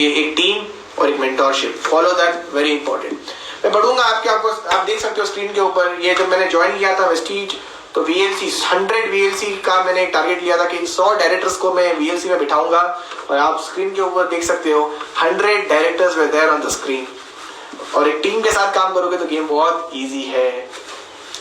एक टीम और एक mentorship, follow that, very important. मैं बढ़ूंगा आपको आप देख सकते हो स्क्रीन के ऊपर, ये जब मैंने ज्वाइन किया था वेस्टीज तो VLC 100 VLC का मैंने टारगेट लिया था कि 100 डायरेक्टर्स को मैं VLC में बिठाऊंगा, और आप स्क्रीन के ऊपर देख सकते हो 100 directors were there on the screen. और एक टीम के साथ काम करोगे तो गेम बहुत इजी है,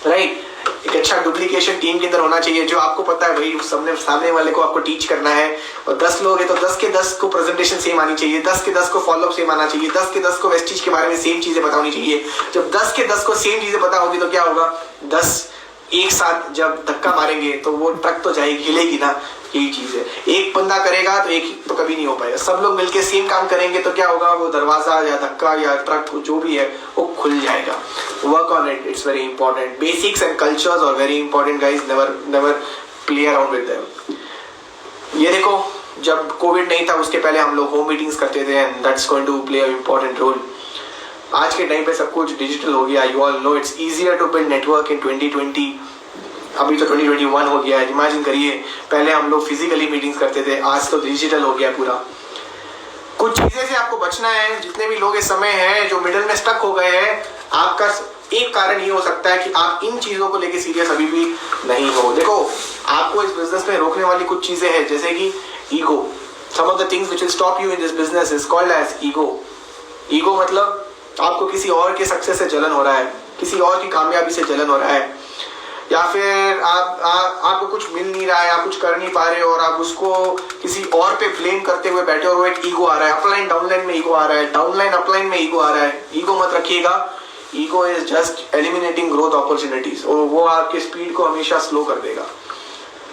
राइट। एक अच्छा डुप्लीकेशन टीम के अंदर होना चाहिए, जो आपको पता है भाई सामने वाले को आपको टीच करना है। और 10 लोग हैं तो 10 के 10 को प्रेजेंटेशन सेम आनी चाहिए, 10 के 10 को फॉलोअप सेम आना चाहिए, 10 के 10 को वेस्टीज के बारे में सेम चीजें बतानी चाहिए। जब 10 के 10 को सेम चीजें पता होगी तो क्या होगा, 10 एक साथ जब धक्का मारेंगे तो वो ट्रक तो जाएगी, हिलेगी ना, यही चीज है। एक बंदा करेगा तो एक तो कभी नहीं हो पाएगा, सब लोग मिलके सेम काम करेंगे तो क्या होगा, वो दरवाजा या धक्का या ट्रक जो भी है वो खुल जाएगा। Work on it, it's very important. Basics and cultures are very important guys, never play around with them. ये देखो, जब कोविड नहीं था उसके पहले हम लोग होम मीटिंग्स करते थे, and that's going to play a important role. आज के टाइम पे सब कुछ डिजिटल हो गया, you all know it's easier to build network in 2020। अभी तो 2021 हो गया है, इमेजिन करिए पहले हम लोग फिजिकली मीटिंग्स करते थे, आज तो डिजिटल हो गया पूरा। कुछ चीजें से आपको बचना है, जितने भी लोग इस समय हैं जो मिडिल में स्टक हो गए हैं, आपका एक कारण ये हो सकता है कि आप इन चीजों को लेके सीरियस अभी भी नहीं हो। देखो, आपको इस बिजनेस में रोकने वाली कुछ चीजें हैं, जैसे कि ego. Some of the things which will stop you in this business is called as ego. Ego मतलब आपको किसी और के सक्सेस से जलन हो रहा है, किसी और की कामयाबी से जलन हो रहा है, या फिर आपको कुछ मिल नहीं रहा है, आप कुछ कर नहीं पा रहे हो और आप उसको किसी और पे ब्लेम करते हुए बैठे हो, एक ईगो आ रहा है। अपलाइन डाउनलाइन में ईगो आ रहा है, डाउनलाइन अपलाइन में ईगो आ रहा है। ईगो मत रखिएगा, ego is just eliminating growth opportunities, और वो आपके स्पीड को हमेशा स्लो कर देगा।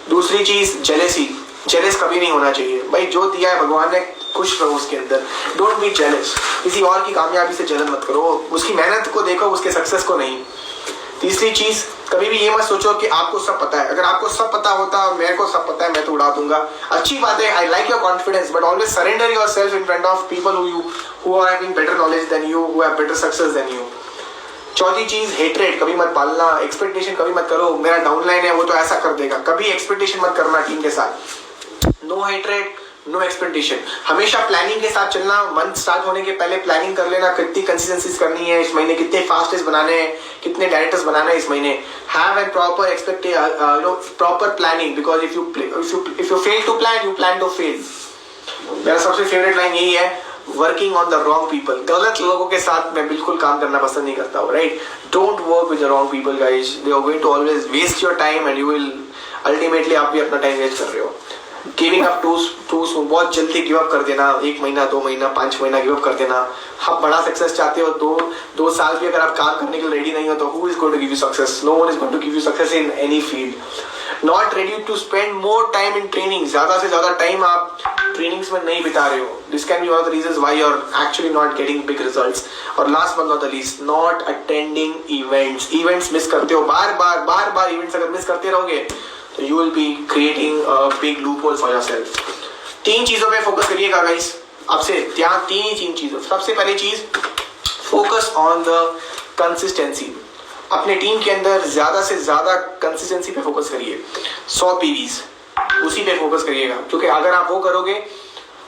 दूसरी चीज जेलेसी। जेलस कभी नहीं होना चाहिए भाई, जो दिया है भगवान ने खुश रहो उसके अंदर, डोंट बी जेलस। किसी और की कामयाबी से जलन मत करो, उसकी मेहनत को देखो, उसके सक्सेस को नहीं। तीसरी चीज, कभी भी ये मत सोचो कि आपको सब पता है। अगर आपको सब पता होता और मेरे को सब पता है मैं तो उड़ा दूंगा, अच्छी बात है, I like your confidence, but always surrender yourself in front of people who are having better knowledge than you, who have better success than you. चौथी चीज, हेट्रेड कभी मत पालना, एक्सपेक्टेशन कभी मत करो मेरा डाउनलाइन है वो तो ऐसा कर देगा, कभी एक्सपेक्टेशन मत करना टीम के साथ। नो हेट्रेड, नो एक्सपेक्टेशन, हमेशा प्लानिंग के साथ चलना। मंथ स्टार्ट होने के पहले प्लानिंग कर लेना, कितनी कंसिस्टेंसीज करनी है इस महीने, कितने फास्टेस्ट बनाने हैं, कितने डायरेक्टर्स बनाने हैं इस महीने। Have and proper proper planning, because if you fail to plan, you plan to fail. मेरा सबसे फेवरेट लाइन यही है, working on the wrong people. गलत लोगों के साथ मैं बिल्कुल काम करना पसंद नहीं करता हूँ, right. Don't work with the wrong people guys, they are going to always waste your time and you will ultimately आप भी अपना टाइम वेस्ट कर रहे हो। गिविंग अप टू सून, बहुत जल्दी गिव अप कर देना, 1 महीना 2 महीना 5 महीना गिव अप कर देना। आप बड़ा सक्सेस चाहते हो, 2 साल भी अगर आप काम करने के लिए रेडी नहीं हो तो who is going to give you success? No one is going to give you success in any field. Not ready to spend more time in training, ज्यादा से ज्यादा टाइम आप ट्रेनिंग्स में नहीं बिता रहे हो। This can be one of the reasons why you are actually not getting big results. और last but not the least, not attending events miss करते हो, बार बार इवेंट्स अगर मिस करते रहोगे तो you will be creating a big loophole for yourself। 3 चीजों पे focus करिएगा गाइस, आपसे ध्यान 3 चीजों। सबसे पहली चीज, फोकस ऑन द कंसिस्टेंसी। अपने टीम के अंदर ज्यादा से ज्यादा कंसिस्टेंसी पे फोकस करिए। 100 पीवीज उसी पे फोकस करिएगा, क्योंकि अगर आप वो करोगे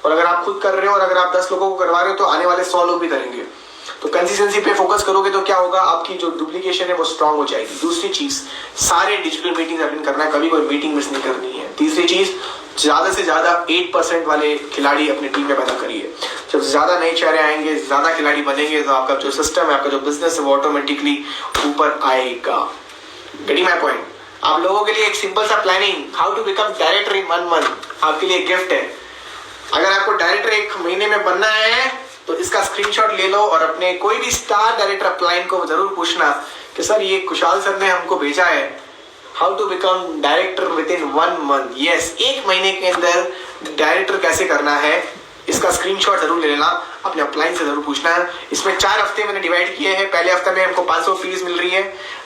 और अगर आप खुद कर रहे हो और अगर आप 10 लोगों को करवा रहे हो तो आने वाले 100 लोग भी करेंगे। तो कंसिस्टेंसी पे फोकस करोगे तो क्या होगा, आपकी जो डुप्लीकेशन है वो स्ट्रांग हो जाएगी। दूसरी चीज, सारे डिजिटल मीटिंग अटेंड करना है, कभी कोई मीटिंग मिस नहीं करनी है। तीसरी चीज, ज्यादा से ज्यादा 8% वाले खिलाड़ी अपनी टीम में पैदा करिए। जब ज्यादा नए चेहरे आएंगे, ज्यादा खिलाड़ी बनेंगे तो आपका जो सिस्टम है, आपका जो बिजनेस है वो ऑटोमेटिकली ऊपर आएगा। Getting my point? आप लोगों के लिए एक सिंपल सा planning, how to become director in 1 month, आपके लिए गिफ्ट है। अगर आपको डायरेक्टर 1 महीने में बनना है तो इसका स्क्रीनशॉट ले लो और अपने कोई भी स्टार डायरेक्टर अपलाइन को जरूर पूछना कि सर ये कुशाल सर ने हमको भेजा है, how to become director within 1 month. Yes, 1 महीने के अंदर डायरेक्टर कैसे करना है, इसका स्क्रीनशॉट जरूर ले लेना, अपने अपलाइन से जरूर पूछना है। इसमें 4 हफ्ते मैंने डिवाइड किए हैं। पहले हफ्ते में हमको 500 फीस मिल रही है,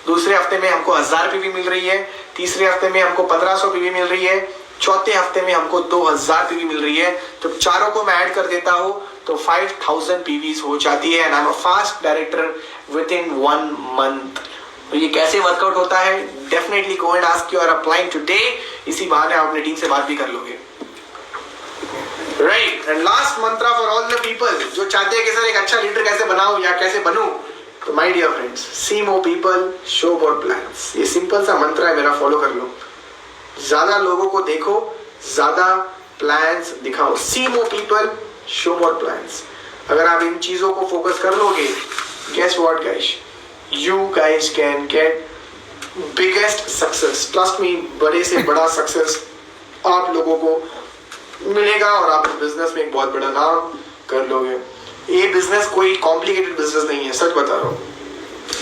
दूसरे हफ्ते में हमको 1000 पीवी मिल रही है, तीसरे हफ्ते में हमको 1500 पीवी मिल रही है, चौथे हफ्ते में हमको 2000 पीवी मिल रही है। तो चारों को मैं ऐड कर देता हूँ तो 5000 पीवीज हो जाती है, and I am a fast director within 1 month. तो ये कैसे वर्कआउट होता है, definitely go and ask your upline today. इसी बहाने आप अपनी टीम से बात भी कर लोगे, right. Right and last Mantra for all the people जो चाहते हैं कि सर एक अच्छा लीडर कैसे बनाऊं या कैसे बनूं, तो my dear friends, see more people, show more plans. ये सिंपल सा मंत्र है मेरा, फॉलो कर लो। ज्यादा लोगों को देखो, ज्यादा प्लान्स दिखाओ। See more people, show more plans. अगर आप इन चीजों को फोकस कर लोगे, guess what guys, you guys can get biggest success. Trust me, बड़े से बड़ा सक्सेस आप लोगों को मिलेगा और आप बिजनेस में एक बहुत बड़ा नाम कर लोगे। ये बिजनेस कोई कॉम्प्लिकेटेड बिजनेस नहीं है, सच बता रहा हूँ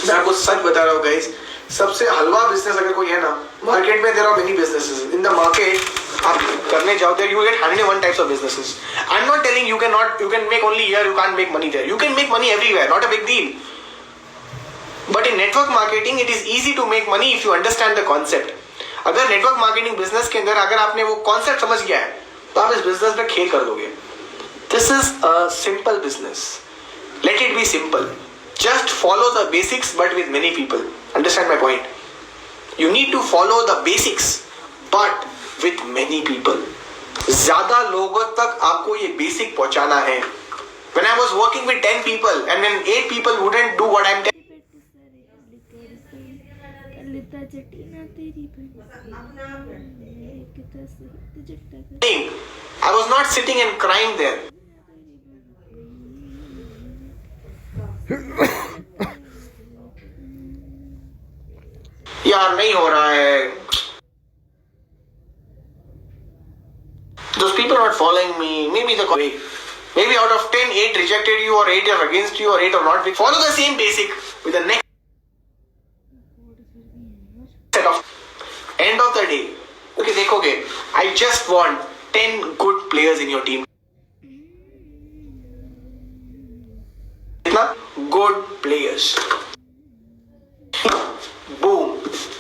मैं आपको, सच बता रहा हूँ गाइस। सबसे हलवा बिजनेस अगर कोई है ना मार्केट में, there are many businesses in the market. आप करने जाओ there you get 101 types of businesses. I am not telling you can make only here, you can't make money there, you can make money everywhere, not a big deal. But in network marketing it is easy to make money if you understand the concept. अगर network marketing business के अंदर अगर आपने वो concept समझ गया है तो आप इस बिजनेस में खेल कर दोगे। This is a simple business, let it be simple, just follow the basics but with many people. Understand my point? You need to follow the basics but with many people. ज्यादा लोगों तक आपको ये basic पहुंचाना है। When I was working with 10 people and when 8 people wouldn't do what I'm saying, I was not sitting and crying there. यार नहीं हो रहा है, those people are not following me, maybe the way, maybe out of 10 8 rejected you or 8 are against you or 8 are not. Follow the same basic with the next set of end of the day. Okay, देखोगे, I just want 10 good players in your team. कितना good players. Boom.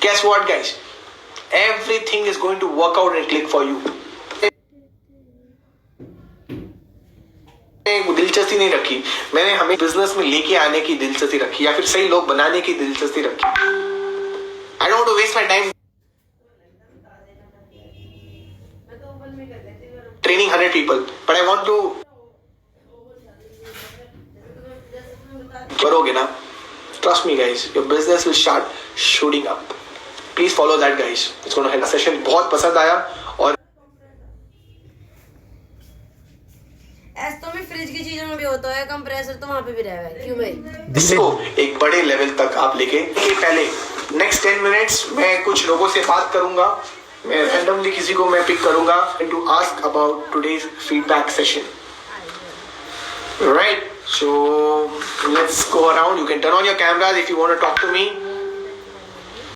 Guess what guys, everything is going to work out and click for you. दिलचस्पी नहीं रखी मैंने, हमें business में लेके आने की दिलचस्पी रखी या फिर सही लोग बनाने की दिलचस्पी रखी। I don't want to waste my time training 100 people, but I want to, करोगे ना, trust me guys, your business will start shooting up. Please follow that guys, it's going to help. Session बहुत पसंद आया और ऐसा में fridge की चीजों में भी होता है, कंप्रेसर तो वहाँ पे भी रहेगा, क्यों भाई? इसको एक बड़े लेवल तक आप लेके पहले नेक्स्ट 10 मिनट्स मैं कुछ लोगों से बात करूंगा, मैं रैंडमली किसी को मैं पिक करूंगा to ask about today's feedback session, right? So let's go around. You can turn on your cameras if you want to talk to me.